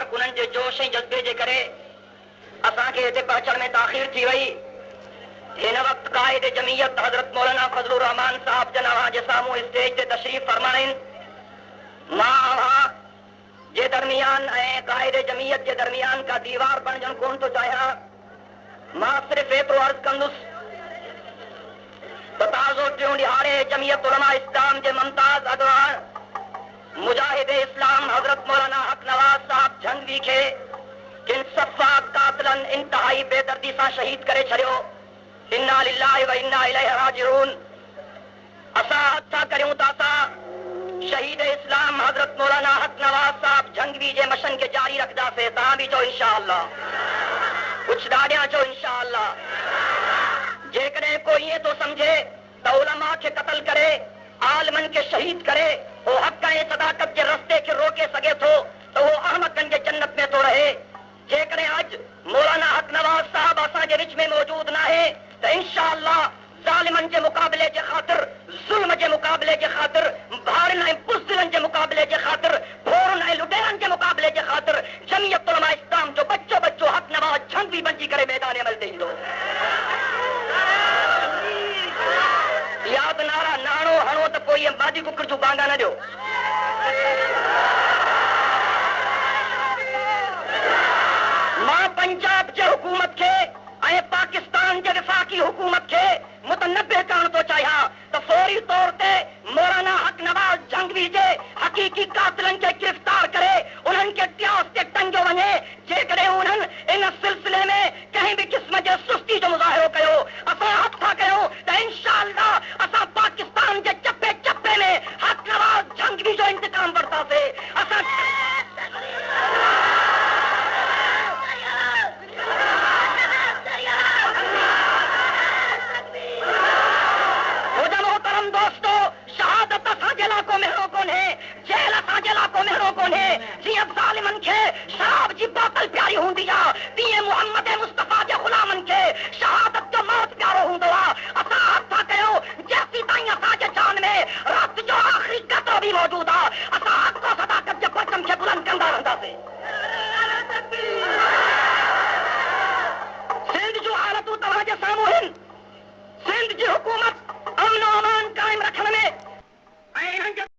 कारकुननि जे जोश ऐं जज़्बे जे करे असांखे हिते पहुचण में ताख़ीर थी वई। हिन वक़्तु क़ाइद जमीयत हज़रत मौलाना फज़लुर रहमान साहब जन जे साम्हूं स्टेज ते तशरीफ़ फरमा आहिनि। मां जे दरमियान ऐं क़ाइद जमीयत जे दरमियान का दीवार बणजणु कोन थो चाहियां। मां सिर्फ़ु एतिरो अर्ज़ु कंदुसि त ताज़ो टियों ॾिहाड़े जमीयत उलमा इस्लाम जे मुमताज़ अॻवान मुजाहिद इस्लाम हज़रत मौलाना हक नवाज़ साहब झंगवी खे किन सफ़ाक कातिलन इंतहाई बेदर्दी सां शहीद करे छॾियो। इन्ना लिल्लाहि व इन्ना इलैहि राजिऊन। असां हथ करियूं था शहीद इस्लाम हज़रत मौलाना हक नवाज़ साहब झंगवी जे मशन खे जारी रखंदासीं। तव्हां बि चओ इंशाअल्लाह, कुझु ॾाढियां चओ इंशाअल्लाह। जेकॾहिं कोई ईअं थो सम्झे त उलमा खे क़त्ल करे आलिमनि खे शहीद करे उहो हक़ ऐं सदाकत जे रस्ते खे रोके सघे थो त उहो अहमकनि जे जन्नत में थो रहे। जेकॾहिं अॼु मौलाना हक नवाज़ साहब असांजे विच में मौजूद न आहे त इंशाअल्लाह ज़ालिमनि जे मुक़ाबले जे ख़ातिर, ज़ुल्म जे मुक़ाबले जे ख़ातिर, भाड़नि ऐं बुज़दिलनि जे मुक़ाबले जे ख़ातिर, भोरनि ऐं लुटेरनि जे मुक़ाबले जे ख़ातिर जमीयत उलमा इस्लाम जो बच्चो बच्चो हक नवाज़ झंगवी बणिजी करे मैदान अमल ते ईंदो। यादि नारा नाणो हणो त पोइ बादी कुकर जूं बांगा न ॾियो। मां पंजाब जे हुकूमत खे ऐं पाकिस्तान जे विफ़ाक़ी हुकूमत खे मुतनब्बे करणु थो चाहियां त फौरी तौर ते मौलाना हक नवाज़ झंगवी जे हक़ीक़ी कातिलनि खे गिरफ़्तार करे